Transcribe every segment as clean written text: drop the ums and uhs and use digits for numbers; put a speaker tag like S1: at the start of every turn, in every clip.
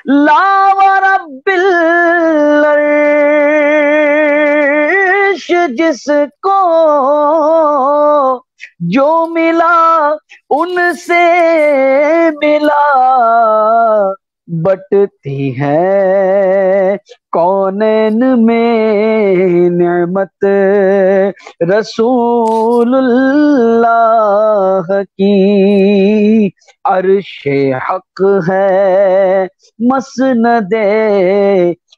S1: لا ورب العرش جس کو جو ملا ان سے ملا، بٹتی ہے کونین میں نعمت رسول اللہ کی، عرش حق ہے مسند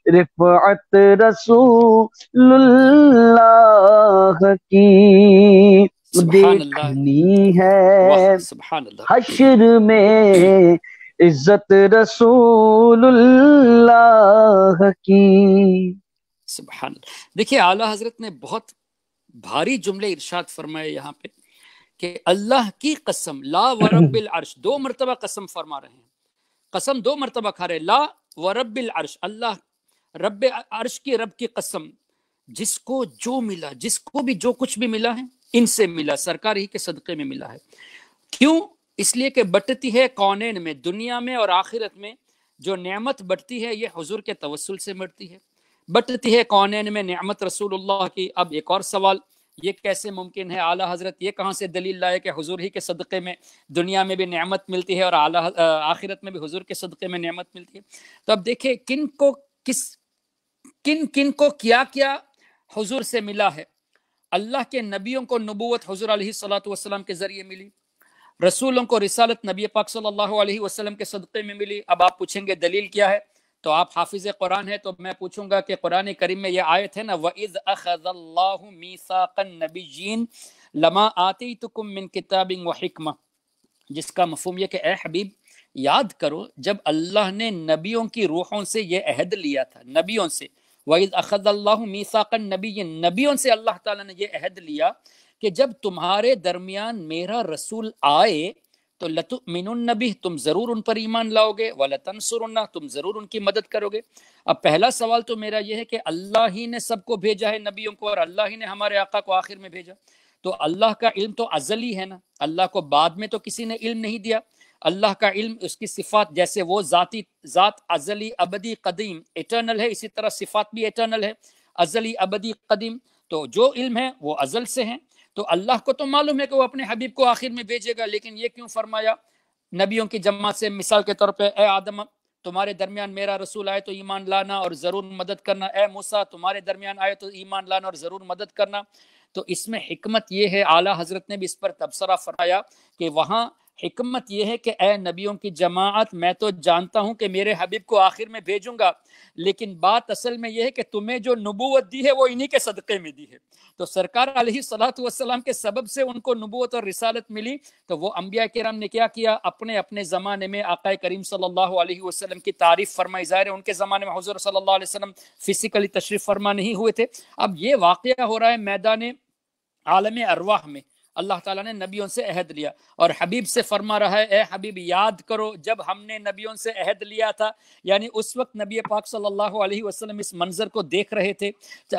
S1: رفعت رسول اللہ کی،
S2: سبحان اللہ،
S1: دیکھنی ہے
S2: واہ سبحان اللہ،
S1: حشر میں عزت رسول اللہ کی۔
S2: سبحان اللہ۔ دیکھیے اعلیٰ حضرت نے بہت بھاری جملے ارشاد فرمائے یہاں پہ کہ اللہ کی قسم، لا ورب العرش، 2 مرتبہ قسم فرما رہے ہیں، قسم 2 مرتبہ کھا رہے، لا ورب العرش، اللہ رب عرش کی رب کی قسم، جس کو جو ملا، جس کو بھی جو کچھ بھی ملا ہے ان سے ملا، سرکار ہی کے صدقے میں ملا ہے۔ کیوں؟ اس لیے کہ بٹتی ہے کونین میں، دنیا میں اور آخرت میں جو نعمت بٹتی ہے یہ حضور کے توسل سے بٹتی ہے، بٹتی ہے کونین میں نعمت رسول اللہ کی۔ اب ایک اور سوال، یہ کیسے ممکن ہے؟ اعلیٰ حضرت یہ کہاں سے دلیل لائے کہ حضور ہی کے صدقے میں دنیا میں بھی نعمت ملتی ہے اور آخرت میں بھی حضور کے صدقے میں نعمت ملتی ہے؟ تو اب دیکھیں کن کو کیا کیا حضور سے ملا ہے۔ اللہ کے نبیوں کو نبوت حضور علیہ الصلوۃ والسلام کے ذریعے ملی، رسولوں کو رسالت نبی پاک صلی اللہ علیہ وسلم کے صدقے میں ملی۔ اب آپ پوچھیں گے دلیل کیا ہے، تو آپ حافظ قرآن ہے تو میں پوچھوں گا کہ قرآن کریم میں یہ آیت ہے نا، وَإِذْ أَخَذَ اللَّهُ مِيثَاقَ النَّبِيِّينَ لَمَا آتَيْتُكُم مِّن كِتَابٍ وَحِكْمَةٍ، جس کا مفہوم یہ کہ اے حبیب یاد کرو جب اللہ نے نبیوں کی روحوں سے یہ عہد لیا تھا، نبیوں سے، وَإِذْ أَخَذَ اللَّهُ مِيثَاقَ النَّبِيِّينَ، نبیوں سے اللہ تعالیٰ نے یہ عہد لیا کہ جب تمہارے درمیان میرا رسول آئے تو لَتُؤْمِنُنَّ بِهِ، تم ضرور ان پر ایمان لاؤ گے، وَلَتَنْصُرُنَّهُ، تم ضرور ان کی مدد کرو گے۔ اب پہلا سوال تو میرا یہ ہے کہ اللہ ہی نے سب کو بھیجا ہے نبیوں کو، اور اللہ ہی نے ہمارے آقا کو آخر میں بھیجا، تو اللہ کا علم تو ازلی ہے نا، اللہ کو بعد میں تو کسی نے علم نہیں دیا۔ اللہ کا علم، اس کی صفات، جیسے وہ ذات ازلی ابدی قدیم ایٹرنل ہے، اسی طرح صفات بھی ایٹرنل ہے، ازلی ابدی قدیم، تو جو علم ہے وہ ازل سے ہیں۔ تو اللہ کو تو معلوم ہے کہ وہ اپنے حبیب کو آخر میں بھیجے گا، لیکن یہ کیوں فرمایا نبیوں کی جماعت سے؟ مثال کے طور پہ اے آدم تمہارے درمیان میرا رسول آئے تو ایمان لانا اور ضرور مدد کرنا، اے موسیٰ تمہارے درمیان آئے تو ایمان لانا اور ضرور مدد کرنا۔ تو اس میں حکمت یہ ہے، اعلیٰ حضرت نے بھی اس پر تبصرہ فرمایا کہ وہاں حکمت یہ ہے کہ اے نبیوں کی جماعت، میں تو جانتا ہوں کہ میرے حبیب کو آخر میں بھیجوں گا، لیکن بات اصل میں یہ ہے کہ تمہیں جو نبوت دی ہے وہ انہی کے صدقے میں دی ہے۔ تو سرکار علیہ الصلوۃ والسلام کے سبب سے ان کو نبوت اور رسالت ملی، تو وہ انبیاء کرام نے کیا کیا؟ اپنے اپنے زمانے میں آقا کریم صلی اللہ علیہ وسلم کی تعریف فرمائی۔ ظاہر ہے ان کے زمانے میں حضور صلی اللہ علیہ وسلم فزیکلی تشریف فرما نہیں ہوئے تھے۔ اب یہ واقعہ ہو رہا ہے میدان عالم ارواح میں، اللہ تعالیٰ نے نبیوں سے عہد لیا اور حبیب سے فرما رہا ہے اے حبیب یاد کرو جب ہم نے نبیوں سے عہد لیا تھا، یعنی اس وقت نبی پاک صلی اللہ علیہ وسلم اس منظر کو دیکھ رہے تھے۔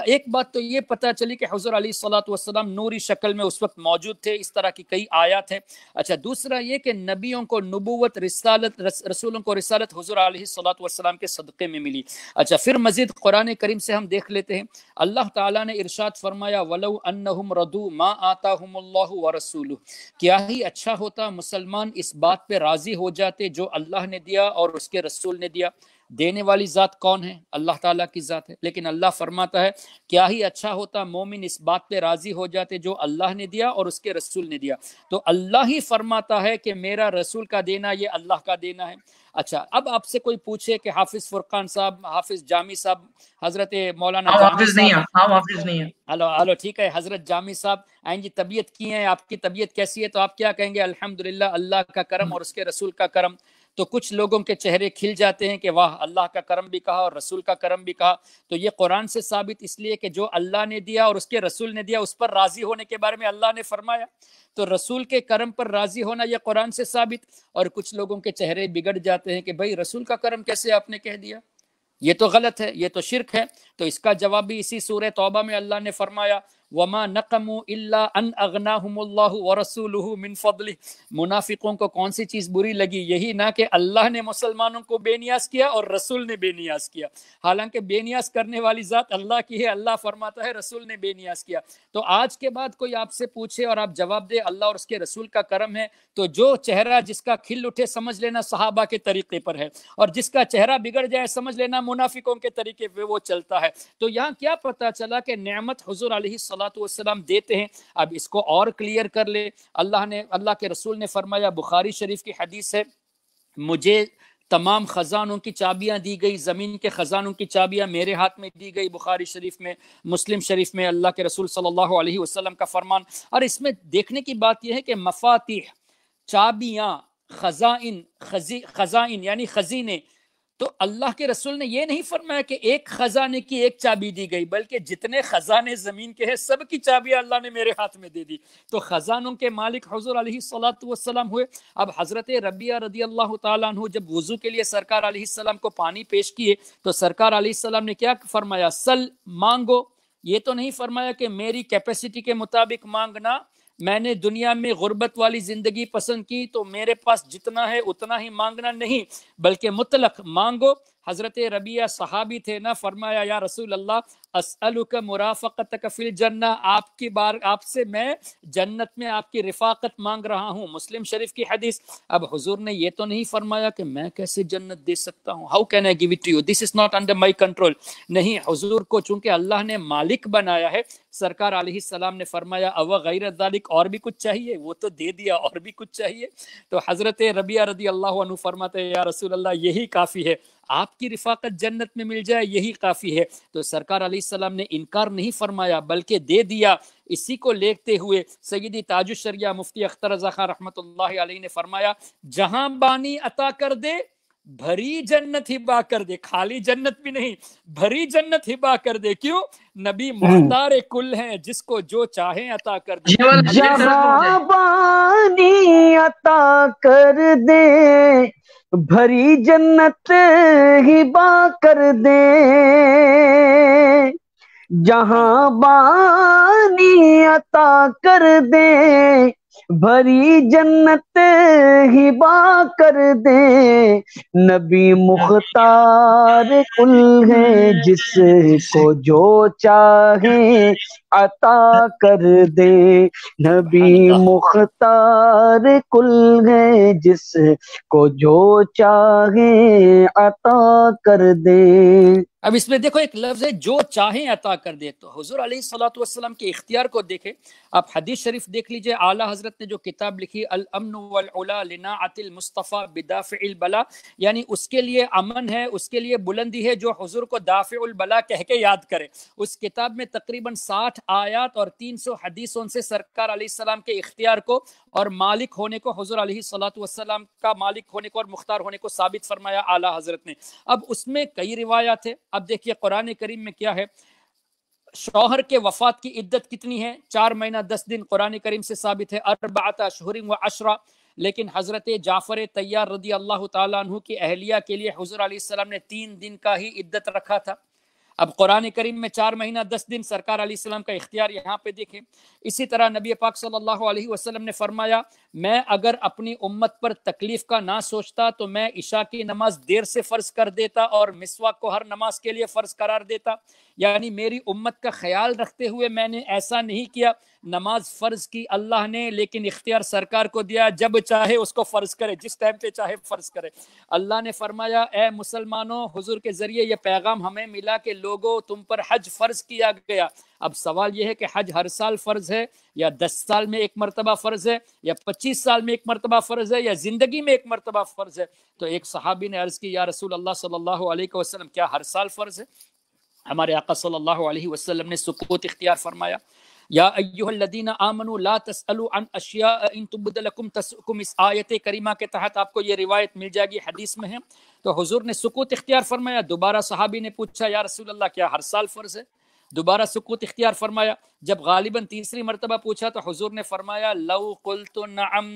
S2: ایک بات تو یہ پتہ چلی کہ حضور علیہ الصلوۃ والسلام نوری شکل میں اس وقت موجود تھے، اس طرح کی کئی آیات ہیں۔ اچھا، دوسرا یہ کہ نبیوں کو نبوت، رسالت، رسولوں کو رسالت حضور علیہ الصلوۃ والسلام کے صدقے میں ملی۔ اچھا، پھر مزید قرآن کریم سے ہم دیکھ لیتے ہیں، اللہ تعالیٰ نے ارشاد فرمایا وَلَوْ أَنَّهُمْ رَضُوا مَا آتَاهُمُ اللَّهُ وَرَسُولُهُ، کیا ہی اچھا ہوتا مسلمان اس بات پہ راضی ہو جاتے جو اللہ نے دیا اور اس کے رسول نے دیا۔ دینے والی ذات کون ہے؟ اللہ تعالیٰ کی ذات ہے، لیکن اللہ فرماتا ہے کیا ہی اچھا ہوتا مومن اس بات پہ راضی ہو جاتے جو اللہ نے دیا اور اس کے رسول نے دیا۔ تو اللہ ہی فرماتا ہے کہ میرا رسول کا دینا یہ اللہ کا دینا ہے۔ اچھا، اب آپ سے کوئی پوچھے کہ حافظ فرقان صاحب، حافظ جامی صاحب، حضرت مولانا جامی صاحب، ہلو ٹھیک ہے، حضرت جامی صاحب آئیں جی، طبیعت کی ہے آپ کی؟ طبیعت کیسی ہے؟ تو آپ کیا کہیں گے؟ الحمدللہ، اللہ کا کرم اور اس کے رسول کا کرم۔ تو کچھ لوگوں کے چہرے کھل جاتے ہیں کہ واہ، اللہ کا کرم بھی کہا اور رسول کا کرم بھی کہا۔ تو یہ قرآن سے ثابت اس لیے کہ جو اللہ نے دیا اور اس کے رسول نے دیا اس پر راضی ہونے کے بارے میں اللہ نے فرمایا، تو رسول کے کرم پر راضی ہونا یہ قرآن سے ثابت۔ اور کچھ لوگوں کے چہرے بگڑ جاتے ہیں کہ بھائی رسول کا کرم کیسے آپ نے کہہ دیا، یہ تو غلط ہے، یہ تو شرک ہے۔ تو اس کا جواب بھی اسی سورہ توبہ میں اللہ نے فرمایا وما نقموا الا ان اغناهم اللہ ورسولہ من فضلہ. منافقوں کو کون سی چیز بری لگی؟ یہی نہ کہ اللہ نے مسلمانوں کو بے نیاز کیا اور رسول نے بے نیاز کیا، حالانکہ بے نیاز کرنے والی ذات اللہ کی ہے، اللہ فرماتا ہے رسول نے بے نیاز کیا. تو آج کے بعد کوئی آپ سے پوچھے اور آپ جواب دے اللہ اور اس کے رسول کا کرم ہے، تو جو چہرہ جس کا کھل اٹھے سمجھ لینا صحابہ کے طریقے پر ہے، اور جس کا چہرہ بگڑ جائے سمجھ لینا منافقوں کے طریقے پہ وہ چلتا ہے. تو یہاں کیا پتا چلا کہ نعمت حضور علیہ الصلوۃ والسلام دیتے ہیں. اب اس کو اور کلیئر کر لے. اللہ کے رسول نے فرمایا، بخاری شریف کی حدیث ہے، مجھے تمام خزانوں کی چابیاں دی گئی، زمین کے خزانوں کی چابیاں میرے ہاتھ میں دی گئی. بخاری شریف میں، مسلم شریف میں اللہ کے رسول صلی اللہ علیہ وسلم کا فرمان. اور اس میں دیکھنے کی بات یہ ہے کہ مفاتیح، چابیاں، خزائن یعنی خزینے، تو اللہ کے رسول نے یہ نہیں فرمایا کہ ایک خزانے کی ایک چابی دی گئی، بلکہ جتنے خزانے زمین کے ہیں سب کی چابیاں اللہ نے میرے ہاتھ میں دے دی. تو خزانوں کے مالک حضور علیہ الصلوۃ والسلام ہوئے. اب حضرت ربیہ رضی اللہ تعالیٰ عنہ جب وضو کے لیے سرکار علیہ السلام کو پانی پیش کیے تو سرکار علیہ السلام نے کیا فرمایا؟ سل، مانگو. یہ تو نہیں فرمایا کہ میری کیپیسٹی کے مطابق مانگنا، میں نے دنیا میں غربت والی زندگی پسند کی تو میرے پاس جتنا ہے اتنا ہی مانگنا، نہیں، بلکہ مطلق مانگو. حضرت ربیہ صحابی تھے نا، فرمایا یا رسول اللہ اسألک مرافقتک فی الجنہ، آپ سے میں جنت میں آپ کی رفاقت مانگ رہا ہوں. مسلم شریف کی حدیث. اب حضور نے یہ تو نہیں فرمایا کہ میں کیسے جنت دے سکتا ہوں، how can I give it to you, this is not under my control. نہیں، حضور کو چونکہ اللہ نے مالک بنایا ہے، سرکار علیہ السلام نے فرمایا او غیر ذالک، اور بھی کچھ چاہیے؟ وہ تو دے دیا، اور بھی کچھ چاہیے؟ تو حضرت ربیہ رضی اللہ عنہ فرماتے ہیں یا رسول اللہ یہی کافی ہے، آپ کی رفاقت جنت میں مل جائے یہی کافی ہے. تو سرکار علیہ السلام نے انکار نہیں فرمایا بلکہ دے دیا. اسی کو لیتے ہوئے سیدی تاج الشریعہ مفتی اختر رضا خان رحمۃ اللہ علیہ نے فرمایا، جہاں بانی عطا کر دے بھری جنت ہبا کر دے. خالی جنت بھی نہیں، بھری جنت ہبا کر دے. کیوں؟ نبی مختار کل ہیں، جس کو جو چاہیں عطا کر دے.
S1: جہاں بانی عطا کر دے بھری جنت ہبا کر دے، جہاں بانی عطا کر دے بھری جنت ہبا کر دے. نبی مختار کل ہے، جس کو جو چاہے عطا کر دے. نبی مختار کل ہے، جس کو جو چاہے عطا کر دے.
S2: اب اس میں دیکھو ایک لفظ ہے جو چاہیں عطا کر دے. تو حضور علیہ الصلوۃ والسلام کے اختیار کو دیکھیں. آپ حدیث شریف دیکھ لیجئے، اعلیٰ حضرت نے جو کتاب لکھی الامن والعلا لناعت المصطفیٰ بدافع البلا، یعنی اس کے لیے امن ہے، اس کے لیے بلندی ہے جو حضور کو دافع البلا کہہ کے یاد کرے. اس کتاب میں تقریباً 60 آیات اور 300 حدیثوں سے سرکار علیہ السلام کے اختیار کو اور مالک ہونے کو، حضور علیہ الصلوۃ والسلام کا مالک ہونے کو اور مختار ہونے کو ثابت فرمایا اعلیٰ حضرت نے. اب اس میں کئی روایات ہیں. اب دیکھیے قرآن کریم میں کیا ہے. شوہر کے وفات کی عدت کتنی ہے؟ 4 مہینہ 10 دن قرآن کریم سے ثابت ہے، 4 اشہر و عشرہ. لیکن حضرت جعفر طیار رضی اللہ تعالیٰ عنہ کی اہلیہ کے لیے حضور علیہ السلام نے 3 دن کا ہی عدت رکھا تھا. اب قرآن کریم میں 4 مہینہ 10 دن سرکار علیہ السلام کا اختیار یہاں پہ دیکھیں. اسی طرح نبی پاک صلی اللہ علیہ وسلم نے فرمایا، میں اگر اپنی امت پر تکلیف کا نہ سوچتا تو میں عشاء کی نماز دیر سے فرض کر دیتا اور مسواک کو ہر نماز کے لیے فرض قرار دیتا. یعنی میری امت کا خیال رکھتے ہوئے میں نے ایسا نہیں کیا. نماز فرض کی اللہ نے، لیکن اختیار سرکار کو دیا، جب چاہے اس کو فرض کرے، جس ٹائم پہ چاہے فرض کرے. اللہ نے فرمایا اے مسلمانوں، حضور کے ذریعے یہ پیغام ہمیں ملا کہ لوگوں تم پر حج فرض کیا گیا. اب سوال یہ ہے کہ حج ہر سال فرض ہے یا 10 سال میں ایک مرتبہ فرض ہے یا 25 سال میں ایک مرتبہ فرض ہے یا زندگی میں ایک مرتبہ فرض ہے؟ تو ایک صحابی نے عرض کی یا رسول اللہ صلی اللہ علیہ وسلم کیا ہر سال فرض ہے؟ ہمارے آقا صلی اللہ علیہ وسلم نے سکوت اختیار فرمایا. یا ایھا الذین آمنوا لا تسألوا عن اشیاء ان تبد لکم تسؤکم. اس آیت کریمہ کے تحت آپ کو یہ روایت مل جائے گی، حدیث میں ہے. تو حضور نے سکوت اختیار فرمایا. دوبارہ صحابی نے پوچھا یا رسول اللہ کیا ہر سال فرض ہے؟ دوبارہ سکوت اختیار فرمایا. جب غالباً تیسری مرتبہ پوچھا تو حضور نے فرمایا لو قلت نعم،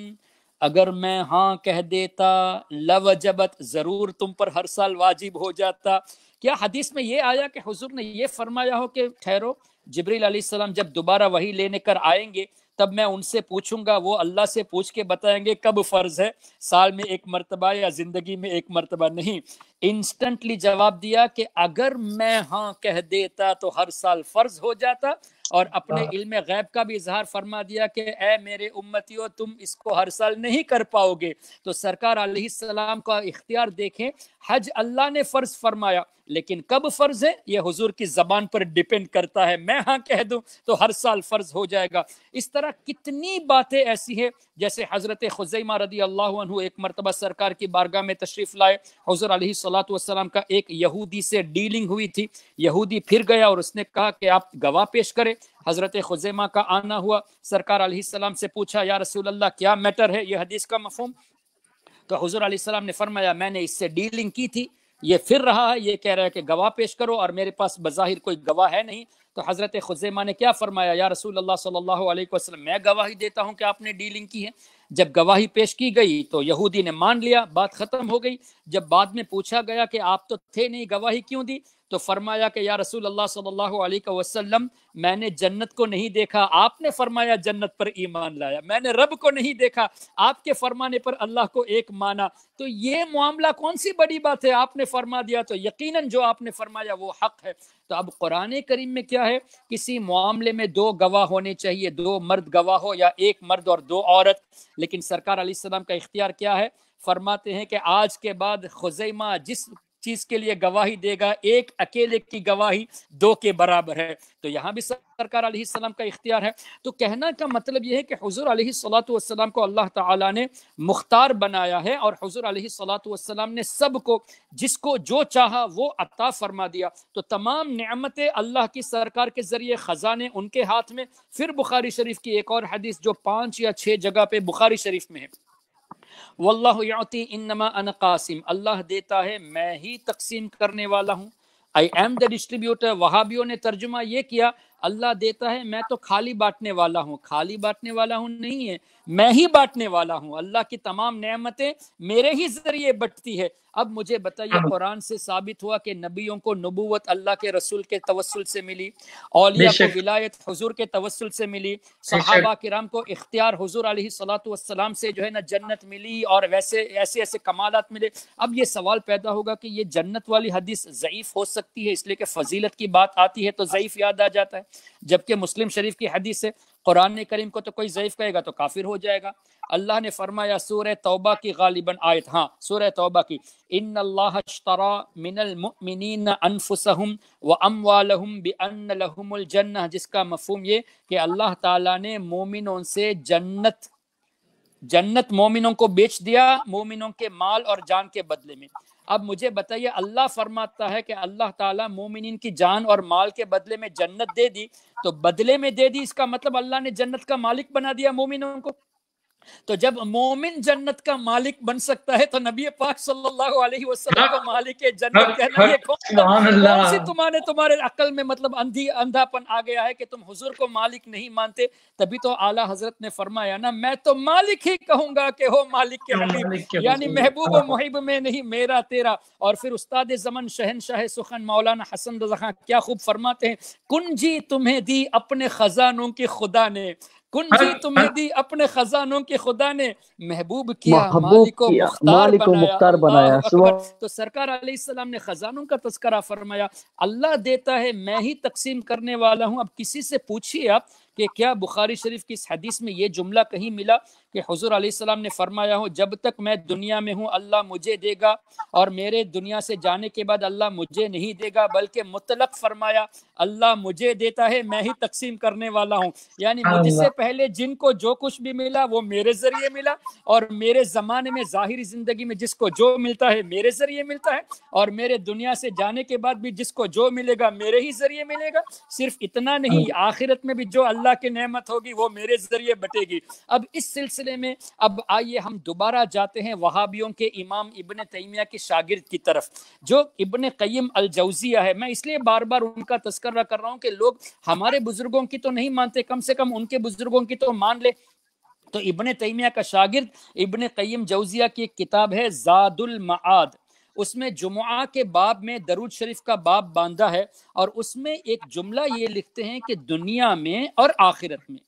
S2: اگر میں ہاں کہہ دیتا، لوجبت، ضرور تم پر ہر سال واجب ہو جاتا. کیا حدیث میں یہ آیا کہ حضور نے یہ فرمایا ہو کہ ٹھہرو جبریل علیہ السلام جب دوبارہ وحی لینے کر آئیں گے تب میں ان سے پوچھوں گا، وہ اللہ سے پوچھ کے بتائیں گے کب فرض ہے، سال میں ایک مرتبہ یا زندگی میں ایک مرتبہ نہیں۔ انسٹنٹلی جواب دیا کہ اگر میں ہاں کہہ دیتا تو ہر سال فرض ہو جاتا، اور اپنے علم غیب کا بھی اظہار فرما دیا کہ اے میرے امتیوں تم اس کو ہر سال نہیں کر پاؤ گے۔ تو سرکار علیہ السلام کا اختیار دیکھیں، حج اللہ نے فرض فرمایا، لیکن کب فرض ہے یہ حضور کی زبان پر ڈیپینڈ کرتا ہے، میں ہاں کہہ دوں تو ہر سال فرض ہو جائے گا۔ اس طرح کتنی باتیں ایسی ہیں، جیسے حضرت خزیمہ رضی اللہ عنہ ایک مرتبہ سرکار کی بارگاہ میں تشریف لائے، حضور علیہ الصلوۃ والسلام کا ایک یہودی سے ڈیلنگ ہوئی تھی، یہودی پھر گیا اور اس نے کہا کہ آپ گواہ پیش کریں۔ حضرت خزیمہ کا آنا ہوا، سرکار علیہ السلام سے پوچھا یا رسول اللہ کیا میٹر ہے یہ حدیث کا مفہوم؟ تو حضور علیہ السلام نے فرمایا میں نے اس سے ڈیلنگ کی تھی، یہ پھر رہا ہے، یہ کہہ رہا ہے کہ گواہ پیش کرو اور میرے پاس بظاہر کوئی گواہ ہے نہیں۔ تو حضرت خزیمہ نے کیا فرمایا، یا رسول اللہ صلی اللہ علیہ وسلم میں گواہی دیتا ہوں کہ آپ نے ڈیلنگ کی ہے۔ جب گواہی پیش کی گئی تو یہودی نے مان لیا، بات ختم ہو گئی۔ جب بعد میں پوچھا گیا کہ آپ تو تھے نہیں، گواہی کیوں دی؟ تو فرمایا کہ یا رسول اللہ صلی اللہ علیہ وسلم میں نے جنت کو نہیں دیکھا، آپ نے فرمایا جنت پر ایمان لایا، میں نے رب کو نہیں دیکھا، آپ کے فرمانے پر اللہ کو ایک مانا، تو یہ معاملہ کون سی بڑی بات ہے، آپ نے فرما دیا تو یقیناً جو آپ نے فرمایا وہ حق ہے۔ تو اب قرآن کریم میں کیا ہے، کسی معاملے میں دو گواہ ہونے چاہیے، دو مرد گواہ ہو یا ایک مرد اور دو عورت، لیکن سرکار علیہ السلام کا اختیار کیا ہے، فرماتے ہیں کہ آج کے بعد خزیمہ جس چیز کے لیے گواہی دے گا، ایک اکیلے کی گواہی دو کے برابر ہے۔ تو یہاں بھی سرکار علیہ السلام کا اختیار ہے۔ تو کہنا کا مطلب یہ ہے کہ حضور علیہ الصلوۃ والسلام کو اللہ تعالیٰ نے مختار بنایا ہے، اور حضور علیہ الصلوۃ والسلام نے سب کو جس کو جو چاہا وہ عطا فرما دیا۔ تو تمام نعمتیں اللہ کی سرکار کے ذریعے، خزانے ان کے ہاتھ میں۔ پھر بخاری شریف کی ایک اور حدیث جو 5 یا 6 جگہ پہ بخاری شریف میں ہے، واللہ یعطی انما انا قاسم، اللہ دیتا ہے میں ہی تقسیم کرنے والا ہوں، I am the distributor۔ وہابیوں نے ترجمہ یہ کیا اللہ دیتا ہے میں تو خالی بانٹنے والا ہوں، خالی بانٹنے والا ہوں نہیں ہے، میں ہی بانٹنے والا ہوں، اللہ کی تمام نعمتیں میرے ہی ذریعے بٹتی ہے۔ اب مجھے بتائیے، قرآن سے ثابت ہوا کہ نبیوں کو نبوت اللہ کے رسول کے توسل سے ملی، اولیاء کو ولایت حضور کے توسل سے ملی، صحابہ کرام کو اختیار حضور علیہ الصلوۃ والسلام سے جو ہے نا جنت ملی، اور ویسے ایسے کمالات ملے۔ اب یہ سوال پیدا ہوگا کہ یہ جنت والی حدیث ضعیف ہو سکتی ہے، اس لیے کہ فضیلت کی بات آتی ہے تو ضعیف یاد آ جاتا ہے، جبکہ مسلم شریف کی حدیث ہے۔ قرآن کریم کو تو کوئی ضعیف کہے گا تو کافر ہو جائے گا۔ اللہ نے فرمایا سورہ توبہ کی غالباً آیت، ہاں سورہ توبہ کی، ان اللہ اشترى من المؤمنین انفسهم واموالهم بان لهم الجنہ، جس کا مفہوم یہ کہ اللہ تعالیٰ نے مومنوں سے جنت مومنوں کو بیچ دیا، مومنوں کے مال اور جان کے بدلے میں۔ اب مجھے بتائیے، اللہ فرماتا ہے کہ اللہ تعالیٰ مومنین کی جان اور مال کے بدلے میں جنت دے دی، تو بدلے میں دے دی اس کا مطلب اللہ نے جنت کا مالک بنا دیا مومنوں کو۔ تو جب مومن جنت کا مالک بن سکتا ہے تو نبی پاک صلی اللہ علیہ وسلم کو مالک جنت کہنا یہ کون سی تمہارے عقل میں مطلب اندھا پن آ گیا ہے کہ تم حضور کو مالک نہیں مانتے؟ تبھی تو اعلیٰ حضرت نے فرمایا نا میں تو مالک ہی کہوں گا کہ ہو مالک کے حبیب، یعنی محبوب و محب میں نہیں میرا تیرا۔ اور پھر استاد زمن شہنشاہ سخن مولانا حسن رضا خان کیا خوب فرماتے ہیں، کنجی تمہیں دی اپنے خزانوں کی خدا نے، کنجی تمہیں دی اپنے خزانوں کے خدا نے، محبوب کیا مالک و مختار بنایا۔ تو سرکار علیہ السلام نے خزانوں کا تذکرہ فرمایا، اللہ دیتا ہے میں ہی تقسیم کرنے والا ہوں۔ اب کسی سے پوچھیے آپ کہ کیا بخاری شریف کی اس حدیث میں یہ جملہ کہیں ملا کہ حضور علیہ السلام نے فرمایا ہو جب تک میں دنیا میں ہوں اللہ مجھے دے گا، اور میرے دنیا سے جانے کے بعد اللہ مجھے نہیں دے گا، بلکہ مطلق فرمایا اللہ مجھے دیتا ہے میں ہی تقسیم کرنے والا ہوں، یعنی مجھ سے پہلے جن کو جو کچھ بھی ملا وہ میرے ذریعے ملا، اور میرے زمانے میں ظاہری زندگی میں جس کو جو ملتا ہے میرے ذریعے ملتا ہے، اور میرے دنیا سے جانے کے بعد بھی جس کو جو ملے گا میرے ہی ذریعے ملے گا۔ صرف اتنا نہیں، آخرت میں بھی جو اللہ کی نعمت ہوگی وہ میرے ذریعے بٹے گی۔ اب اس سلسلے میں اب آئیے ہم دوبارہ جاتے ہیں وہابیوں کے امام ابن تیمیہ کے شاگرد کی طرف، جو ابن قیم الجوزیہ ہے۔ میں اس لیے بار بار ان کا تذکرہ کر رہا ہوں کہ لوگ ہمارے بزرگوں کی تو نہیں مانتے، کم سے کم ان کے بزرگوں کی تو مان لے۔ تو ابن تیمیہ کا شاگرد ابن قیم جوزیہ کی ایک کتاب ہے زاد المعاد، اس میں جمعہ کے باب میں درود شریف کا باب باندھا ہے، اور اس میں ایک جملہ یہ لکھتے ہیں کہ دنیا میں اور آخرت میں۔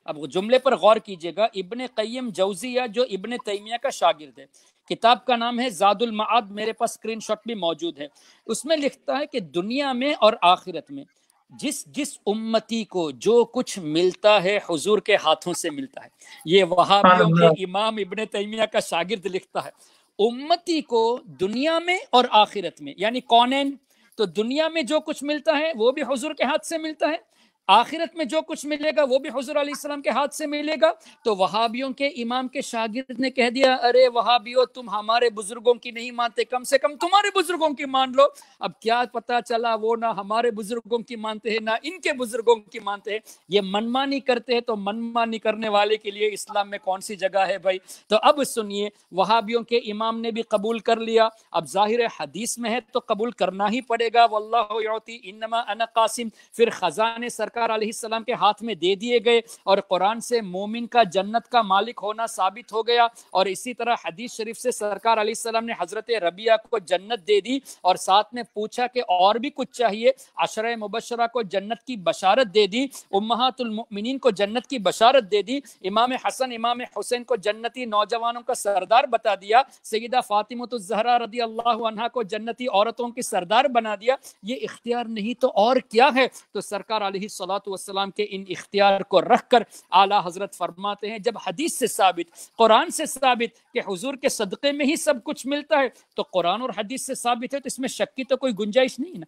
S2: اب وہ جملے پر غور کیجئے گا، ابن قیم جوزیہ جو ابن تیمیہ کا شاگرد ہے، کتاب کا نام ہے زاد المعاد، میرے پاس اسکرین شاٹ بھی موجود ہے، اس میں لکھتا ہے کہ دنیا میں اور آخرت میں جس امتی کو جو کچھ ملتا ہے حضور کے ہاتھوں سے ملتا ہے۔ یہ وہابیوں کے امام ابن تیمیہ کا شاگرد لکھتا ہے، امتی کو دنیا میں اور آخرت میں، یعنی کونین، تو دنیا میں جو کچھ ملتا ہے وہ بھی حضور کے ہاتھ سے ملتا ہے، آخرت میں جو کچھ ملے گا وہ بھی حضور علیہ السلام کے ہاتھ سے ملے گا۔ تو وہابیوں کے امام کے شاگرد نے کہہ دیا، ارے وہابیوں تم ہمارے بزرگوں کی نہیں مانتے، کم سے کم تمہارے بزرگوں کی مان لو۔ اب کیا پتا چلا وہ نہ ہمارے بزرگوں کی مانتے ہیں نہ ان کے بزرگوں کی مانتے ہیں، یہ منمانی کرتے ہیں، تو منمانی کرنے والے کے لیے اسلام میں کون سی جگہ ہے بھائی؟ تو اب سنیے، وہابیوں کے امام نے بھی قبول کر لیا، اب ظاہر حدیث میں ہے تو قبول کرنا ہی پڑے گا، واللہ یعطی انما انا قاسم، پھر خزانے سرکار علیہ السلام کے ہاتھ میں دے دیے گئے، اور قرآن سے مومن کا جنت کا مالک ہونا ثابت ہو گیا، اور اسی طرح حدیث شریف سے سرکار علیہ السلام نے حضرت ربیعہ کو جنت دے دی، اور ساتھ میں پوچھا کہ اور بھی کچھ چاہیے، عشرہ مبشرہ کو جنت کی بشارت دے دی، امہات المؤمنین کو جنت کی بشارت دے دی، امام حسن امام حسین کو جنتی نوجوانوں کا سردار بتا دیا، سیدہ فاطمہ الزہرا رضی اللہ عنہا کو جنتی عورتوں کی سردار بنا دیا۔ یہ اختیار نہیں تو اور کیا ہے؟ تو سرکار علیہ والسلام کے ان اختیار کو رکھ کر اعلیٰ حضرت فرماتے ہیں، جب حدیث سے ثابت، قرآن سے ثابت کہ حضور کے صدقے میں ہی سب کچھ ملتا ہے، تو قرآن اور حدیث سے ثابت ہے تو اس میں شک کی تو کوئی گنجائش نہیں نا۔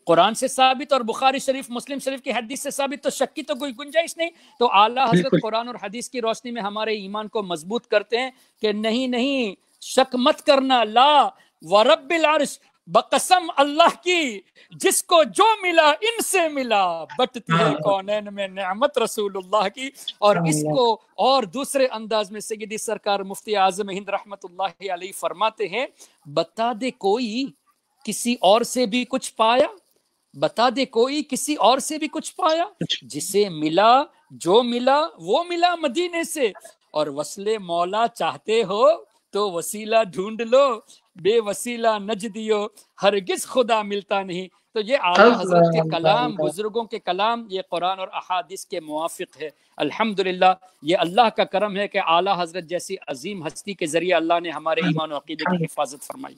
S2: قرآن سے ثابت اور بخاری شریف مسلم شریف کی حدیث سے ثابت، تو شک کی تو کوئی گنجائش نہیں۔ تو اعلیٰ حضرت قرآن اور حدیث کی روشنی میں ہمارے ایمان کو مضبوط کرتے ہیں کہ نہیں شک مت کرنا، لا ورب العرش، بقسم اللہ کی، جس کو جو ملا ان سے ملا، بٹتی ہے کونین میں نعمت رسول اللہ کی۔ اور اس کو اور دوسرے انداز میں سیدی سرکار مفتی اعظم ہند رحمت اللہ علیہ فرماتے ہیں، بتا دے کوئی کسی اور سے بھی کچھ پایا، بتا دے کوئی کسی اور سے بھی کچھ پایا، جسے ملا جو ملا وہ ملا مدینے سے، اور وصل مولا چاہتے ہو تو وسیلہ ڈھونڈ لو، بے وسیلہ نجدیو ہرگز خدا ملتا نہیں۔ تو یہ اعلیٰ حضرت کے کلام، بزرگوں کے کلام، یہ قرآن اور احادیث کے موافق ہے۔ الحمدللہ یہ اللہ کا کرم ہے کہ اعلیٰ حضرت جیسی عظیم ہستی کے ذریعے اللہ نے ہمارے ایمان و عقیدے کی حفاظت فرمائی۔